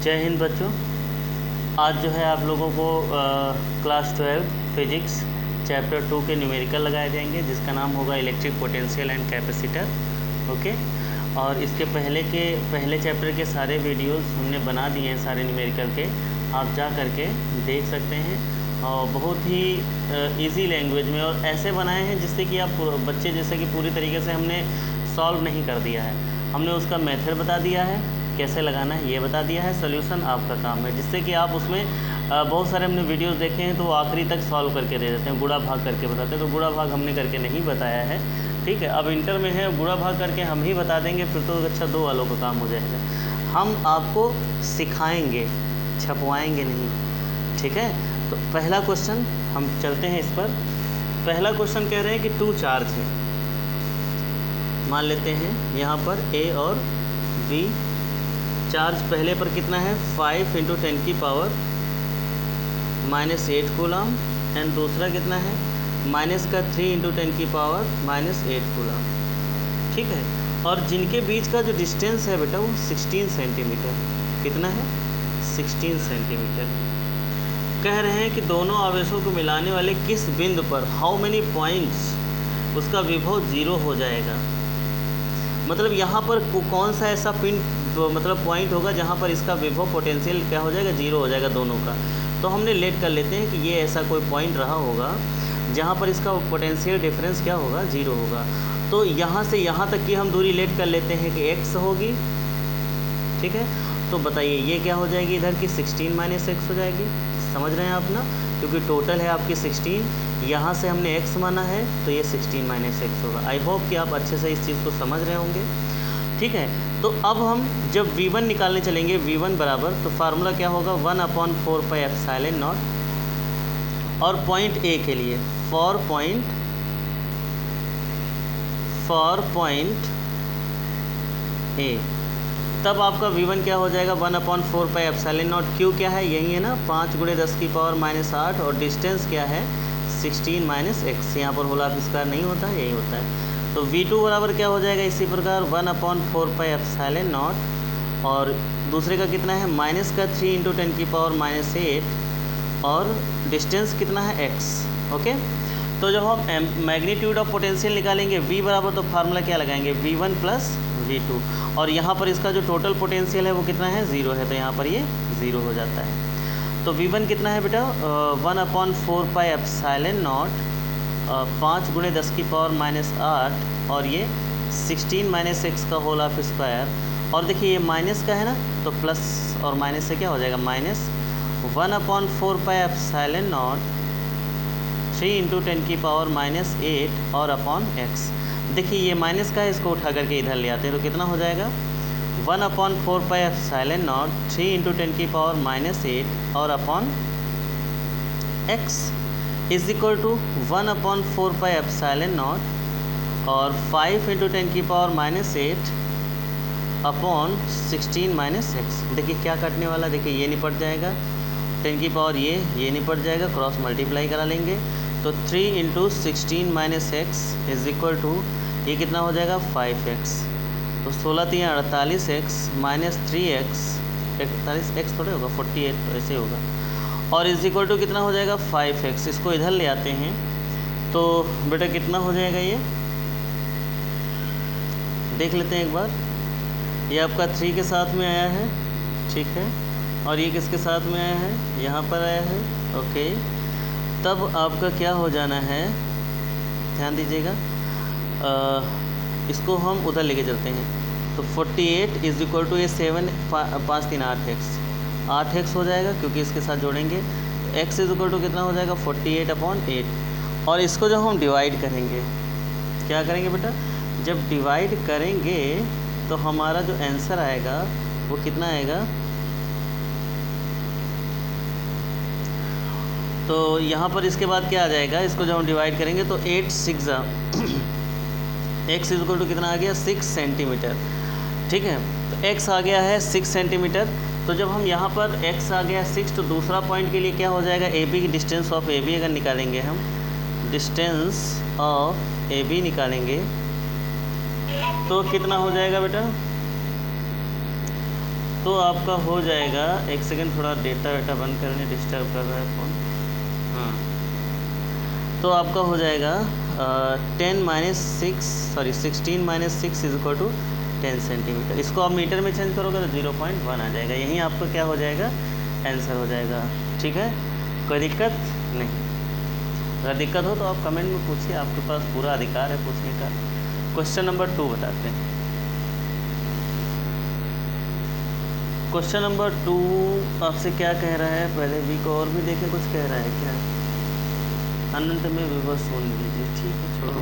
जय हिंद बच्चों। आज जो है आप लोगों को क्लास 12 फिजिक्स चैप्टर 2 के न्यूमेरिकल लगाए जाएंगे, जिसका नाम होगा electric potential and capacitor. Okay, और इसके पहले चैप्टर के सारे वीडियोस हमने बना दिए हैं, सारे न्यूमेरिकल के, आप जा करके देख सकते हैं। और बहुत ही इजी लैंग्वेज में और ऐसे बनाए हैं जिससे कि आप बच्चे जैसे कि पूरी तरीके से हमने सॉल्व नहीं कर दिया है, हमने उसका मेथड बता दिया है, कैसे लगाना है ये बता दिया है, सॉल्यूशन आपका काम है, जिससे कि आप उसमें बहुत सारे हमने वीडियोस देखे हैं तो वो आखिरी तक सॉल्व करके दे देते हैं, गुणा भाग करके बताते हैं, तो गुणा भाग हमने करके नहीं बताया है। ठीक है, अब इंटर में है गुणा भाग करके हम ही बता देंगे, फिर तो अच्छा 2 वालों का काम हो जाएगा। हम आपको सिखाएंगे, छपवाएंगे नहीं। ठीक है, तो पहला क्वेश्चन हम चलते हैं इस पर। पहला क्वेश्चन कह रहे हैं कि 2 चार्ज है, मान लेते हैं यहाँ पर A और B। चार्ज पहले पर कितना है 5 × 10⁻⁻8 कूलम, एंड दूसरा कितना है माइनस का 3 × 10⁻⁻8 कूलम। ठीक है, और जिनके बीच का जो डिस्टेंस है बेटा वो 16 सेंटीमीटर। कितना है 16 सेंटीमीटर। कह रहे हैं कि दोनों आवेशों को मिलाने वाले किस बिंदु पर हाउ मेनी पॉइंट्स उसका विभव 0 हो जाएगा। मतलब यहाँ पर कौन सा ऐसा पिन मतलब पॉइंट होगा जहाँ पर इसका विभव पोटेंशियल क्या हो जाएगा 0 हो जाएगा दोनों का। तो हमने लेट कर लेते हैं कि ये ऐसा कोई पॉइंट रहा होगा जहाँ पर इसका पोटेंशियल डिफरेंस क्या होगा 0 होगा। तो यहाँ से यहाँ तक की हम दूरी लेट कर लेते हैं कि x होगी। ठीक है, तो बताइए ये क्या हो जाएगी इधर की 16 - x हो जाएगी। समझ रहे हैं आप ना, क्योंकि टोटल है आपकी 16, यहाँ से हमने x माना है तो ये 16 - x होगा। आई होप कि आप अच्छे से इस चीज़ को समझ रहे होंगे। ठीक है, तो अब हम जब V1 निकालने चलेंगे, V1 बराबर, तो फार्मूला क्या होगा 1/4πε0। और पॉइंट A के लिए फॉर पॉइंट A, तब आपका V1 क्या हो जाएगा 1/4πε0। क्यू क्या है यही है ना 5 × 10⁻⁻8, और डिस्टेंस क्या है 16 - x। यहाँ पर होल ऑफ स्क्वायर नहीं होता है, यही होता है। तो V2 बराबर क्या हो जाएगा इसी प्रकार 1/4πε0, और दूसरे का कितना है माइनस का 3 × 10⁻⁻8, और डिस्टेंस कितना है x। ओके, तो जब हम मैग्नीट्यूड ऑफ पोटेंशियल निकालेंगे V बराबर, तो फार्मूला क्या लगाएंगे V1 + V2, और यहाँ पर इसका जो टोटल पोटेंशियल है वो कितना है 0 है, तो यहाँ पर ये 0 हो जाता है। तो V1 कितना है बेटा 1/4πε0, 5 × 10⁻⁻8, और ये 16 - x का होल ऑफ स्क्वायर। और देखिए ये माइनस का है ना, तो प्लस और माइनस से क्या हो जाएगा माइनस 1/4πε0 3 × 10⁻⁻8 और अपॉन x। देखिए ये माइनस का है, इसको उठा करके इधर ले आते हैं, तो कितना हो जाएगा 1/4πε0 3 × 10⁻⁻8 और upon x is equal to 1/4πε0 और 5 × 10⁻⁸ अपॉन 16 - x। देखिए क्या कटने वाला, देखिए ये निपट जाएगा 10 की पावर ये निपट जाएगा, क्रॉस मल्टीप्लाई करा लेंगे, तो 3 × 16 - x इज इक्वल टू ये कितना हो जाएगा 5x। तो 16 × 3 = 48x माइनस 3x, 48x थोड़े होगा 48, तो ऐसे होगा, और इज इक्वल टू कितना हो जाएगा 5x। इसको इधर ले आते हैं तो बेटा कितना हो जाएगा ये देख लेते हैं एक बार। ये आपका 3 के साथ में आया है, ठीक है, और ये किसके साथ में आया है यहाँ पर आया है। ओके, तब आपका क्या हो जाना है, ध्यान दीजिएगा, इसको हम उधर लेके चलते हैं। तो 48 इज इक्वल टू ये 7 5 3 8x हो जाएगा, क्योंकि इसके साथ जोड़ेंगे तो x इज इक्वल टू कितना हो जाएगा 48/8। और इसको जब हम डिवाइड करेंगे, क्या करेंगे बेटा, जब डिवाइड करेंगे तो हमारा जो आंसर आएगा वो कितना आएगा, तो यहाँ पर इसके बाद क्या आ जाएगा, इसको जब हम डिवाइड करेंगे तो 8 6 x इज इक्वल टू कितना आ गया 6 सेंटीमीटर। ठीक है, तो x आ गया है 6 सेंटीमीटर। तो जब हम यहाँ पर x आ गया 6, तो दूसरा पॉइंट के लिए क्या हो जाएगा AB की डिस्टेंस ऑफ AB अगर निकालेंगे हम, डिस्टेंस ऑफ AB निकालेंगे तो कितना हो जाएगा बेटा तो आपका हो जाएगा, एक सेकेंड थोड़ा डेटा वेटा बंद करने, डिस्टर्ब कर रहा है फ़ोन। हाँ, तो आपका हो जाएगा 16 minus 6 is equal to 10 centimetre. इसको आप मीटर में चेंज करोगे तो 0.1 आ जाएगा। यहीं आपका क्या हो जाएगा, आंसर हो जाएगा। ठीक है, कोई दिक्कत नहीं। अगर दिक्कत हो तो आप कमेंट में पूछिए, आपके पास पूरा अधिकार है पूछने का। क्वेश्चन नंबर 2 बताते हैं। क्वेश्चन नंबर 2 आपसे क्या कह रहा है, पहले वी को और भी देखें, कुछ कह रहा है क्या? अनंत में विभव सुन लीजिए, ठीक है, छोड़ो।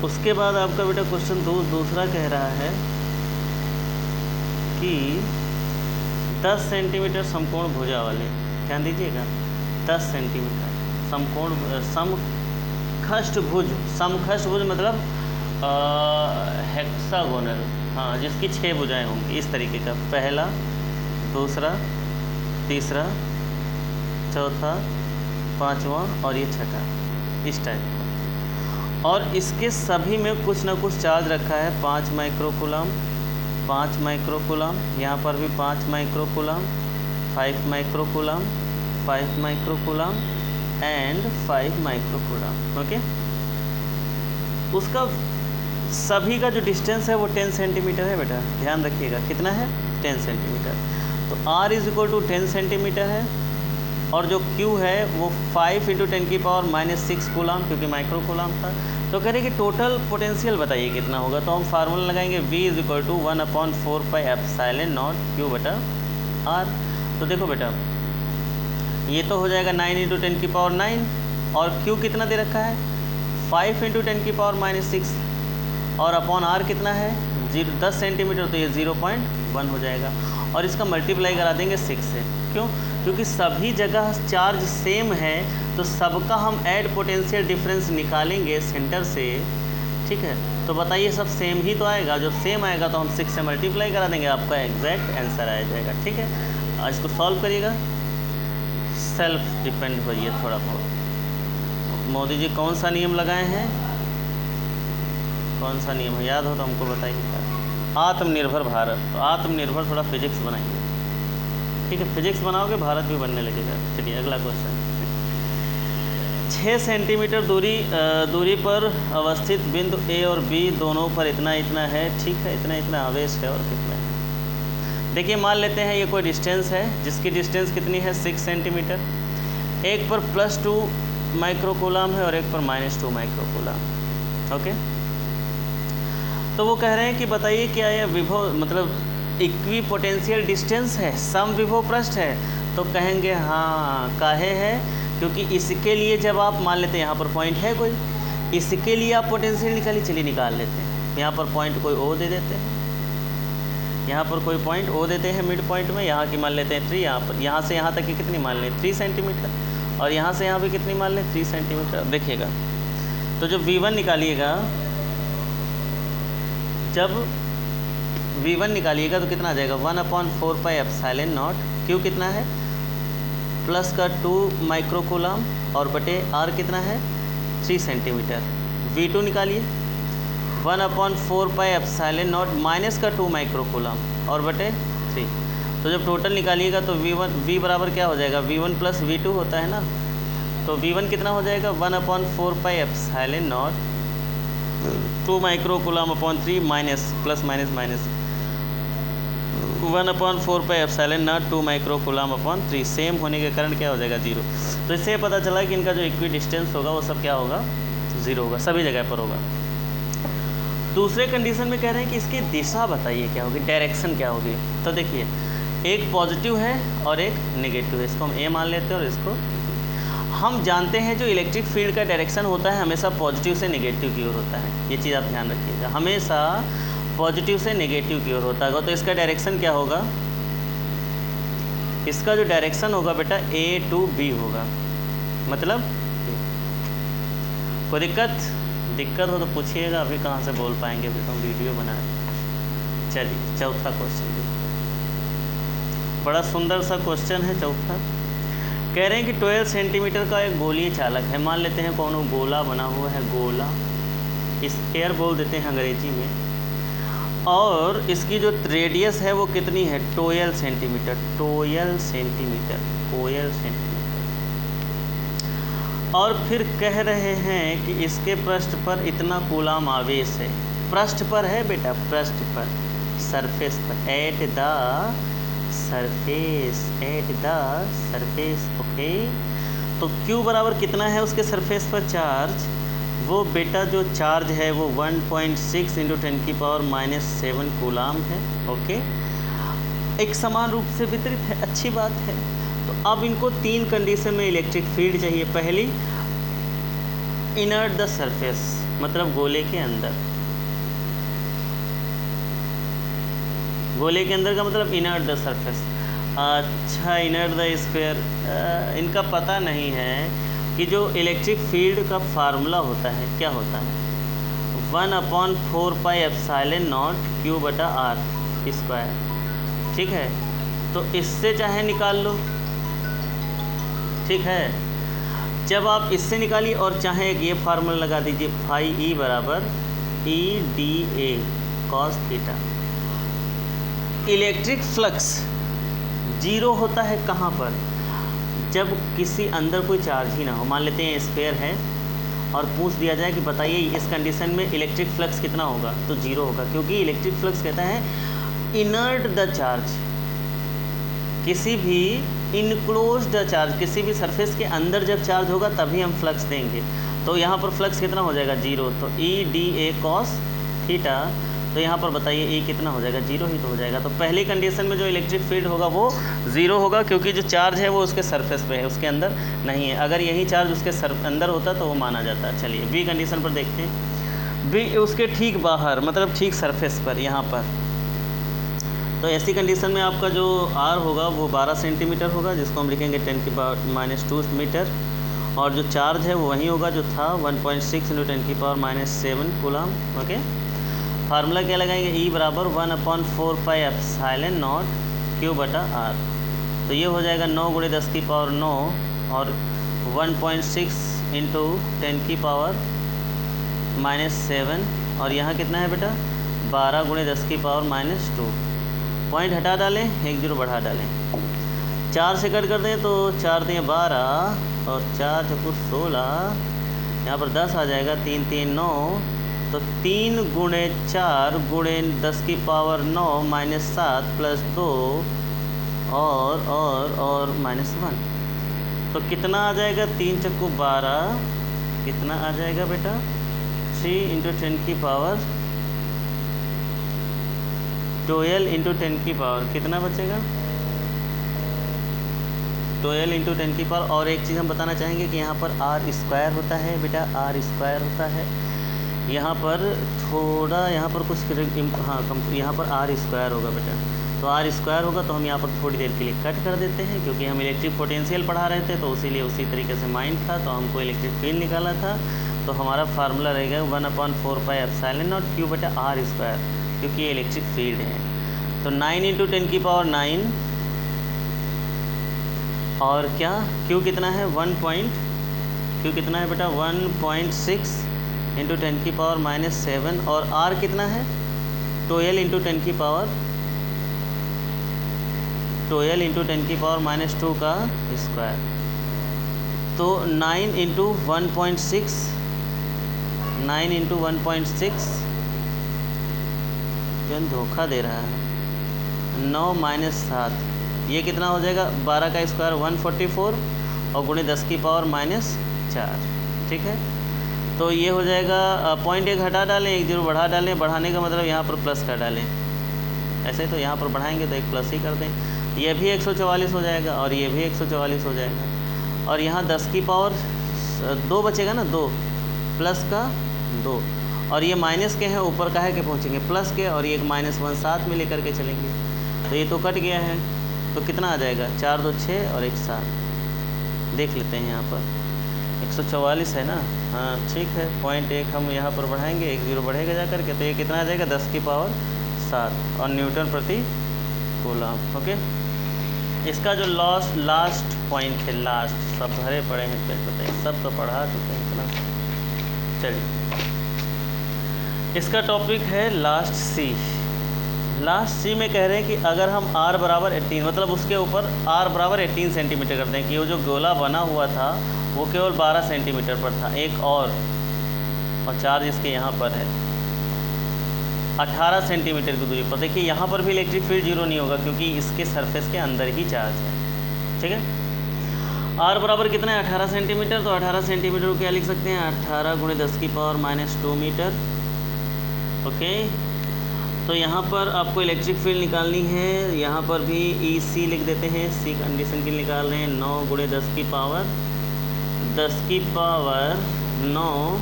उसके बाद आपका बेटा क्वेश्चन दूसरा कह रहा है कि 10 सेंटीमीटर समकोण भुजा वाले, ध्यान दीजिएगा, 10 सेंटीमीटर समकोण समखष्ट भुज मतलब हेक्सागोनल, हाँ, जिसकी 6 भुजाएं होंगी, इस तरीके का, पहला, दूसरा, तीसरा, चौथा, पांचवा और ये छठा, इस टाइप का। और इसके सभी में कुछ ना कुछ चार्ज रखा है। 5 माइक्रोकूलम, 5 माइक्रोकूलम, यहाँ पर भी 5 microcoulomb, 5 microcoulomb, 5 microcoulomb and 5 microcoulomb. Okay, उसका सभी का जो डिस्टेंस है वो 10 सेंटीमीटर है बेटा, ध्यान रखिएगा, कितना है, 10 सेंटीमीटर। तो R is equal to 10 centimetre है, और जो Q है वो 5 × 10⁻⁻6 कूलम, क्योंकि माइक्रो कूलम था। तो कह रहे कि टोटल पोटेंशियल बताइए कितना होगा। तो हम फार्मूला लगाएंगे V is equal to 1/4πε0 Q/R। तो देखो बेटा, ये तो हो जाएगा 9 × 10⁹, और Q कितना दे रखा है, 5 × 10⁻⁻6, और अपॉन R कितना है, 10 सेंटीमीटर, तो ये 0.1 हो जाएगा। और इसका मल्टीप्लाई करा देंगे 6 से। क्यों? क्योंकि सभी जगह चार्ज सेम है, तो सबका हम ऐड पोटेंशियल डिफरेंस निकालेंगे सेंटर से। ठीक है, तो बताइए सब सेम ही तो आएगा। जब सेम आएगा तो हम 6 से मल्टीप्लाई करा देंगे, आपका एग्जैक्ट आंसर आ जाएगा। ठीक है, इसको सॉल्व करिएगा, सेल्फ डिपेंड होइए थोड़ा बहुत। मोदी जी कौन सा नियम लगाए हैं, कौन सा नियम है, याद हो तो हमको बताइए। आत्मनिर्भर भारत, तो आत्मनिर्भर थोड़ा फिजिक्स बनाइए। ठीक है, फिजिक्स बनाओगे भारत भी बनने लगेगा। चलिए अगला क्वेश्चन। 6 सेंटीमीटर दूरी पर अवस्थित बिंदु A और B दोनों पर इतना है। ठीक है, इतना आवेश है, और कितना है। देखिए, मान लेते हैं ये कोई डिस्टेंस है, जिसकी डिस्टेंस कितनी है, 6 सेंटीमीटर। एक पर +2 माइक्रोकूलम है और एक पर -2 माइक्रोकूलम। ओके, तो वो कह रहे हैं कि बताइए क्या यह विभव मतलब इक्वी पोटेंशियल डिस्टेंस है, सम विभव पृष्ठ है। तो कहेंगे हाँ, काहे है, क्योंकि इसके लिए जब आप मान लेते हैं यहाँ पर पॉइंट है कोई, इसके लिए आप पोटेंशियल निकालिए। चलिए निकाल लेते हैं। यहाँ पर पॉइंट कोई O दे देते हैं, यहाँ पर कोई पॉइंट O देते हैं मिड पॉइंट में, यहाँ की मान लेते हैं 3, यहाँ पर, यहाँ से यहाँ तक की कितनी मान लें, 3 सेंटीमीटर, और यहाँ से यहाँ भी कितनी मान लें, 3 सेंटीमीटर। देखिएगा, तो जब V1 निकालिएगा, जब V1 निकालिएगा तो कितना आ जाएगा, 1/4πε0। Q कितना है, प्लस का 2 माइक्रोकूलम, और बटे R कितना है, 3 सेंटीमीटर। V2 निकालिए, 1/4πε0 माइनस का 2 माइक्रोकूलम, और बटे 3। तो जब टोटल निकालिएगा तो V बराबर क्या हो जाएगा, V1 + V2 होता है ना। तो V1 कितना हो जाएगा, 1/4πε0 2 microcoulomb upon 3 minus plus minus minus 1/4πε0 2 microcoulomb upon 3। Same होने के कारण क्या हो जाएगा, 0। तो इससे पता चला कि इनका जो इक्वी डिस्टेंस होगा वो सब क्या होगा, 0 होगा, सभी जगह पर होगा। दूसरे कंडीशन में कह रहे हैं कि इसकी दिशा बताइए क्या होगी, डायरेक्शन क्या होगी। तो देखिए, एक पॉजिटिव है और एक नेगेटिव है, इसको हम A मान लेते हैं और इसको। हम जानते हैं जो इलेक्ट्रिक फील्ड का डायरेक्शन होता है हमेशा पॉजिटिव से नेगेटिव की ओर होता है। ये चीज़ आप ध्यान रखिएगा, हमेशा पॉजिटिव से नेगेटिव की ओर होता है। तो इसका डायरेक्शन क्या होगा, इसका जो डायरेक्शन होगा बेटा A to B होगा। मतलब कोई दिक्कत हो तो पूछिएगा, अभी कहाँ से बोल पाएंगे, अभी तो हम वीडियो बना रहे। चलिए चौथा क्वेश्चन देखिए, बड़ा सुंदर सा क्वेश्चन है चौथा। कह रहे हैं कि 12 सेंटीमीटर का एक गोलीय चालक है। मान लेते हैं कौन गोला बना हुआ है, गोला, स्फीयर बोल देते हैं अंग्रेजी में। और इसकी जो रेडियस है वो कितनी है, 12 सेंटीमीटर, 12 सेंटीमीटर, 12 सेंटीमीटर। और फिर कह रहे हैं कि इसके पृष्ठ पर इतना कूलाम आवेश है। पृष्ठ पर है बेटा, पृष्ठ पर, सरफेस पर, at the surface, at the surface, okay. तो Q बराबर कितना है उसके सरफेस पर चार्ज, वो बेटा जो चार्ज है वो 1.6 × 10⁻⁻7 कूलाम है, ओके। एक समान रूप से वितरित है, अच्छी बात है। तो अब इनको 3 कंडीशन में इलेक्ट्रिक फील्ड चाहिए। पहली, इनर्ट द सरफेस, मतलब गोले के अंदर, गोले के अंदर का मतलब इनर्ट द सरफेस। अच्छा, इनर्ट द स्फीयर, इनका पता नहीं है कि जो इलेक्ट्रिक फील्ड का फार्मूला होता है क्या होता है, 1/4πε0 Q/r², ठीक है। तो इससे चाहे निकाल लो, ठीक है। जब आप इससे निकालिए और चाहे ये फार्मूला लगा दीजिए, φE = EdA cos theta. Electric flux zero होता है कहाँ पर, जब किसी अंदर कोई चार्ज ही ना हो। मान लेते हैं स्फीयर है और पूछ दिया जाए कि बताइए इस कंडीशन में इलेक्ट्रिक फ्लक्स कितना होगा, तो जीरो होगा, क्योंकि इलेक्ट्रिक फ्लक्स कहता है इनर्ट द चार्ज, किसी भी इनक्लोज्ड चार्ज, किसी भी सरफेस के अंदर जब चार्ज होगा तभी हम फ्लक्स देंगे। तो यहाँ पर फ्लक्स कितना हो जाएगा, जीरो। तो EdA cos थीटा, तो यहाँ पर बताइए E कितना हो जाएगा, जीरो ही तो हो जाएगा। तो पहली कंडीशन में जो इलेक्ट्रिक फील्ड होगा वो ज़ीरो होगा, क्योंकि जो चार्ज है वो उसके सरफेस पे है, उसके अंदर नहीं है। अगर यही चार्ज उसके अंदर होता तो वो माना जाता। चलिए बी कंडीशन पर देखते हैं। बी उसके ठीक बाहर, मतलब ठीक सरफेस पर, यहाँ पर। तो ऐसी कंडीशन में आपका जो R होगा वो 12 सेंटीमीटर होगा, जिसको हम लिखेंगे 10⁻² मीटर, और जो चार्ज है वो वही होगा जो था, 1.6 × 10⁻⁷ कूलाम, ओके। फार्मूला क्या लगाएंगे, E = 1/4πε0 Q/r। तो ये हो जाएगा 9 × 10⁹ और 1.6 × 10⁻⁷, और यहाँ कितना है बेटा, 12 × 10⁻²। पॉइंट हटा डालें, 1 0 बढ़ा डालें, 4 से कट कर दें तो 4 × 12 और 4 × 16, यहाँ पर 10 आ जाएगा, 3 3 9, तो 3 × 4 × 10⁻⁹ -7 + 2 और -1, तो कितना आ जाएगा, 3 × 12, कितना आ जाएगा बेटा, 3 × 10⁻12 × 10⁻, कितना बचेगा, 12 × 10⁻। और एक चीज़ हम बताना चाहेंगे कि यहाँ पर R² होता है बेटा, R² होता है। यहाँ पर थोड़ा, यहाँ पर कुछ, हाँ, यहाँ पर R² होगा बेटा। तो R² होगा तो हम यहाँ पर थोड़ी देर के लिए कट कर देते हैं, क्योंकि हम इलेक्ट्रिक पोटेंशियल पढ़ा रहे थे, तो इसीलिए उसी तरीके से माइंड था, तो हमको इलेक्ट्रिक फील्ड निकाला था। तो हमारा फार्मूला रहेगा 1/4πε0 Q/r², क्योंकि ये इलेक्ट्रिक फील्ड है। तो 9 × 10⁹, और क्या, Q कितना है, Q कितना है बेटा, 1.6 × 10⁻⁷, और R कितना है, 12 × 10⁻² का स्क्वायर। तो 9 × 1.6, 9 × 1.6, जो धोखा दे रहा है, 9 - 7, ये कितना हो जाएगा, 12 का स्क्वायर 144, और × 10⁻⁴, ठीक है। तो ये हो जाएगा, पॉइंट 1 हटा डालें, 1 0 बढ़ा डालें, बढ़ाने का मतलब यहाँ पर प्लस कर डालें, ऐसे तो यहाँ पर बढ़ाएंगे तो एक प्लस ही कर दें। ये भी 144 हो जाएगा और ये भी 144 हो जाएगा, और यहाँ 10⁻2 बचेगा ना, 2 प्लस का 2, और ये माइनस के हैं, ऊपर का है कि पहुँचेंगे प्लस के, और ये एक -1 साथ में लेकर के चलेंगे, तो ये तो कट गया है। तो कितना आ जाएगा, 4 2 6 और 1 7, देख लेते हैं यहाँ पर 144 है ना, हाँ ठीक है। पॉइंट 1 हम यहाँ पर बढ़ाएंगे, 1 0 बढ़ेगा जा करके, तो ये कितना आ जाएगा, 10⁻7 और न्यूटन प्रति कूलम, ओके। इसका जो लास्ट पॉइंट है, लास्ट, सब भरे पड़े हैं, फिर बताइए, सब तो पढ़ा चुके हैं इतना। चलिए, इसका टॉपिक है लास्ट C, लास्ट सी में कह रहे हैं कि अगर हम r बराबर 18 मतलब उसके ऊपर r बराबर 18 सेंटीमीटर करते हैं कि वो जो गोला बना हुआ था वो केवल 12 सेंटीमीटर पर था, एक और चार्ज इसके यहाँ पर है 18 सेंटीमीटर की दूरी पर। देखिए यहाँ पर भी इलेक्ट्रिक फील्ड जीरो नहीं होगा क्योंकि इसके सरफेस के अंदर ही चार्ज है। ठीक है, r बराबर कितना है 18 सेंटीमीटर, तो 18 सेंटीमीटर को क्या लिख सकते हैं 18 × 10⁻⁻2 मीटर। ओके, तो यहाँ पर आपको इलेक्ट्रिक फील्ड निकालनी है, यहाँ पर भी ई सी लिख देते हैं, सी कंडीशन की निकाल रहे हैं 9 × 10⁻9।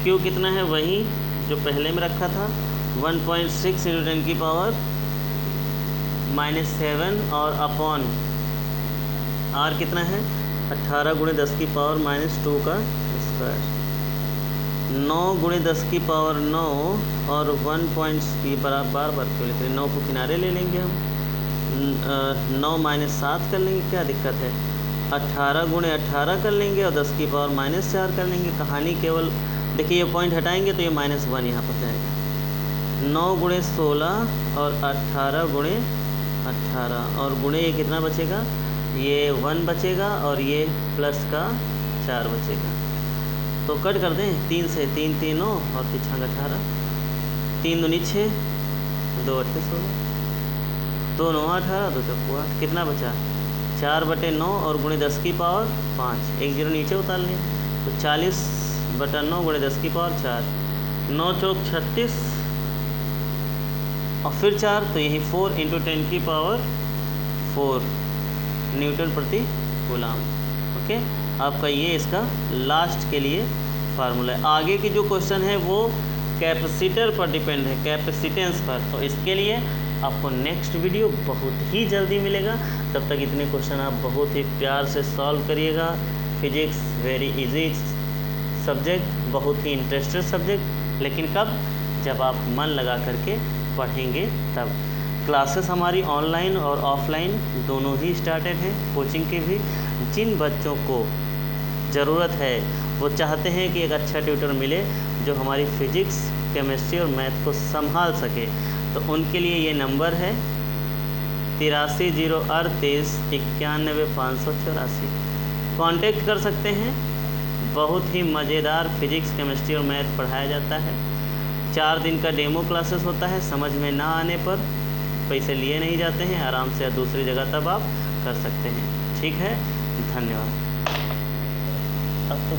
क्यू कितना है वही जो पहले में रखा था 1.6 × 10⁻⁷ और अपॉन आर कितना है 18 × 10⁻⁻2 का स्क्वायर, 9 × 10⁻9 और 1. बार क्यों लिख रहे हैं, 9 को किनारे ले लेंगे हम, 9 - 7 कर लेंगे, क्या दिक्कत है 18 × 18 कर लेंगे और 10⁻⁻4 कर लेंगे। कहानी केवल देखिए ये पॉइंट हटाएंगे तो ये -1 यहाँ पर जाएगा, 9 × 16 और 18 × 18 और गुणे ये कितना बचेगा, ये 1 बचेगा और ये प्लस का 4 बचेगा। तो कट कर दें 3 से, 3 3 9 और 3 6 18, 3 दूनी 6, 2 8 16, 2 9 18, 2 4 8, कितना बचा 4/9 और गुणे 10⁵ 1 0 नीचे उतार लें तो 40/9 × 10⁴, 9 चौक 36 और फिर 4 तो यही 4 × 10⁴ न्यूटन प्रति कूलाम। ओके, आपका ये इसका लास्ट के लिए फार्मूला है। आगे की जो क्वेश्चन है वो कैपेसिटर पर डिपेंड है, कैपेसिटेंस पर, तो इसके लिए आपको नेक्स्ट वीडियो बहुत ही जल्दी मिलेगा। तब तक इतने क्वेश्चन आप बहुत ही प्यार से सॉल्व करिएगा। फिजिक्स वेरी इजी सब्जेक्ट, बहुत ही इंटरेस्टेड सब्जेक्ट, लेकिन कब, जब आप मन लगा करके पढ़ेंगे तब। क्लासेस हमारी ऑनलाइन और ऑफलाइन दोनों ही स्टार्टेड हैं, कोचिंग की भी। जिन बच्चों को ज़रूरत है वो चाहते हैं कि एक अच्छा ट्यूटर मिले जो हमारी फिजिक्स, केमिस्ट्री और मैथ को संभाल सके, तो उनके लिए ये नंबर है 83 038 91 584। कॉन्टेक्ट कर सकते हैं। बहुत ही मज़ेदार फिजिक्स, केमिस्ट्री और मैथ पढ़ाया जाता है। 4 दिन का डेमो क्लासेस होता है, समझ में ना आने पर पैसे लिए नहीं जाते हैं, आराम से दूसरी जगह तब आप कर सकते हैं। ठीक है, धन्यवाद। अब तो